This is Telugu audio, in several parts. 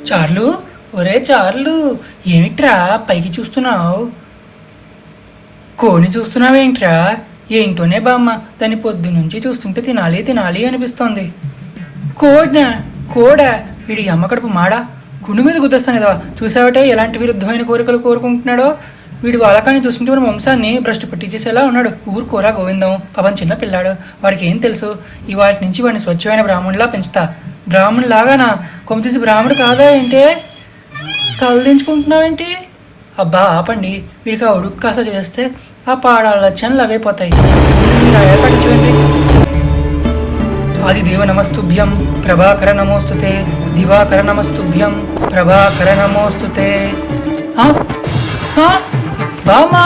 చార్లు, ఒరే చార్లు, ఏమిట్రా పైకి చూస్తున్నావు? కోడిని చూస్తున్నావేంట్రా? ఏంటోనే బామ్మ, దాన్ని పొద్దు నుంచి చూస్తుంటే తినాలి తినాలి అనిపిస్తోంది. కోడినా? కోడా? వీడి అమ్మ కడుపు మాడా, గుండు మీద గుద్దేస్తాను కదా. చూసావటే ఎలాంటి విరుద్ధమైన కోరికలు కోరుకుంటున్నాడో. వీడి వాళ్ళకాన్ని చూసుకుంటే మన వంశాన్ని భ్రష్టు పట్టించేసేలా ఉన్నాడు. ఊరుకోరా గోవిందం, పాపం చిన్న పిల్లాడు, వాడికి ఏం తెలుసు. ఇవాటి నుంచి వాడిని స్వచ్ఛమైన బ్రాహ్మణులా పెంచుతా. బ్రాహ్మణుడు లాగానా? కొమ్మ తీసి బ్రాహ్మణుడు కాదా ఏంటి? తలదించుకుంటున్నావేంటి? అబ్బా ఆపండి, వీడికి ఆ ఉడుకు కాస చేస్తే ఆ పాడాల లచ్చన్లు అవే పోతాయి. మీరు ఏర్పాటు చూడండి. ఆదిదేవ నమస్తుభ్యం, ప్రభాకర నమోస్తుతే, దివాకర నమస్తుభ్యం, ప్రభాకర నమోస్తుతే. బామా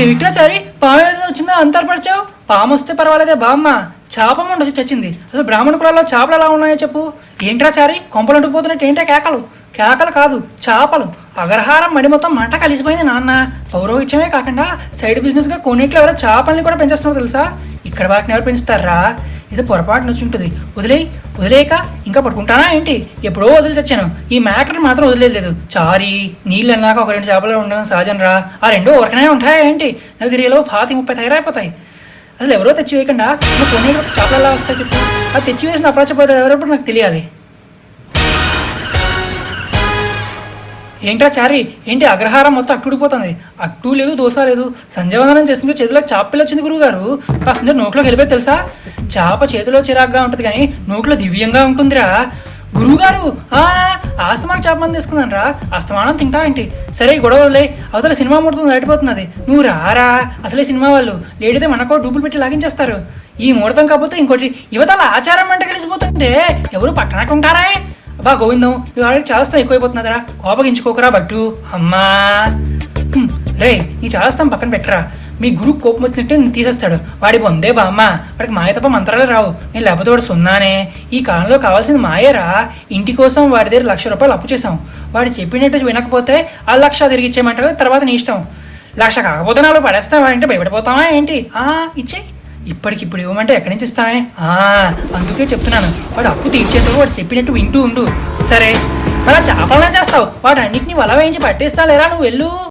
ఏమిట్రాచారి, పాము ఏదైనా వచ్చిందా? అంతర్పరిచావు. పాము వస్తే పర్వాలేదే బామ్మ, చేప ఉండొచ్చి చచ్చింది. అసలు బ్రాహ్మణ కులాల్లో చేపలు ఎలా ఉన్నాయో చెప్పు. ఏంట్రాచారి, కొంపలు అంటుకుపోతున్నట్టు ఏంటా కేకలు? కేకలు కాదు, చేపలు. అగ్రహారం మడి మొత్తం మంట కలిసిపోయింది నాన్న. పౌరోహిత్యమే కాకుండా సైడ్ బిజినెస్గా కొన్నిట్లో ఎవరో చేపల్ని కూడా పెంచేస్తున్నావు తెలుసా. ఇక్కడ వాటిని ఎవరు పెంచుతారా? ఇది పొరపాటు వచ్చి ఉంటుంది. వదిలేక ఇంకా పట్టుకుంటానా ఏంటి? ఎప్పుడో వదిలి చచ్చాను. ఈ మేకను మాత్రం వదిలేదు. చారి నీళ్ళు అన్నాక ఒక 2 చేపలు ఉండడం సహజం రా. ఆ 2 ఒకరికనే ఉంటాయా ఏంటి? నాకు తిరిగేలో 25-30 తయారైపోతాయి. అసలు ఎవరో తెచ్చి వేయకుండా నువ్వు కొన్ని చేపలు ఎలా వస్తాయి చెప్పు. అది తెచ్చి వేసిన అప్రాచపోతుంది ఎవరప్పుడు నాకు తెలియాలి. ఏంట్రా చారి, ఏంటి అగ్రహారం మొత్తం అట్టుడిపోతుంది? అట్టు లేదు, దోశ లేదు. సంజయవందనం చేస్తుంటే చేతిలోకి చేప పిల్ల వచ్చింది గురువుగారు. కాస్త నోట్లోకి వెళ్ళిపోయి తెలుసా. చేప చేతిలో చిరాగ్గా ఉంటుంది కానీ నోట్లో దివ్యంగా ఉంటుందిరా. గురువుగారు ఆస్తమాకు చేప మంది తీసుకున్నాను రా. అస్తమానం తింటావేంటి? సరే గొడవ వదిలే, అవతల సినిమా ముహూర్తం దాటిపోతున్నది. నువ్వు రారా. అసలే సినిమా వాళ్ళు లేడితే మనకో డబ్బులు పెట్టి లాగించేస్తారు. ఈ ముహూర్తం కాకపోతే ఇంకోటి యువతల ఆచారం వెంట కలిసిపోతుంటే ఎవరు పట్టనట్టు ఉంటారా? అబ్బా గోవిందం, నువ్వు వాడికి చాలాస్తాం ఎక్కువైపోతున్నదిరా. కోపగించుకోకరా బట్టు. అమ్మా రే, నీ చాలాస్తాం పక్కన పెట్టరా. మీ గురువు కోపం వచ్చినట్టే నేను తీసేస్తాడు. వాడి పొందే బామ్మ, వాడికి మాయ తప్ప మంత్రాలు రావు. నేను లేకపోతే వాడు సున్నానే. ఈ కాలంలో కావాల్సింది మాయరా. ఇంటి కోసం వాడి దగ్గర 1,00,000 రూపాయలు అప్పు చేసాం. వాడు చెప్పినట్టు వినకపోతే ఆ 1,00,000 తిరిగి ఇచ్చేయమంటారు. తర్వాత నీ ఇష్టం. 1,00,000 కాకపోతే 4 పడేస్తావా అంటే భయపడిపోతావా ఏంటి? ఇచ్చేయి. ఇప్పటికిప్పుడు ఇవ్వమంటే ఎక్కడి నుంచి ఇస్తామే? అందుకే చెప్తున్నాను, వాడు అప్పు తీర్చేందుకు వాడు చెప్పినట్టు వింటూ ఉండు. సరే, మరి చేపలనే చేస్తావు. వాడు అన్నిటినీ వల వేయించి పట్టేస్తా లేరా. నువ్వు వెళ్ళు.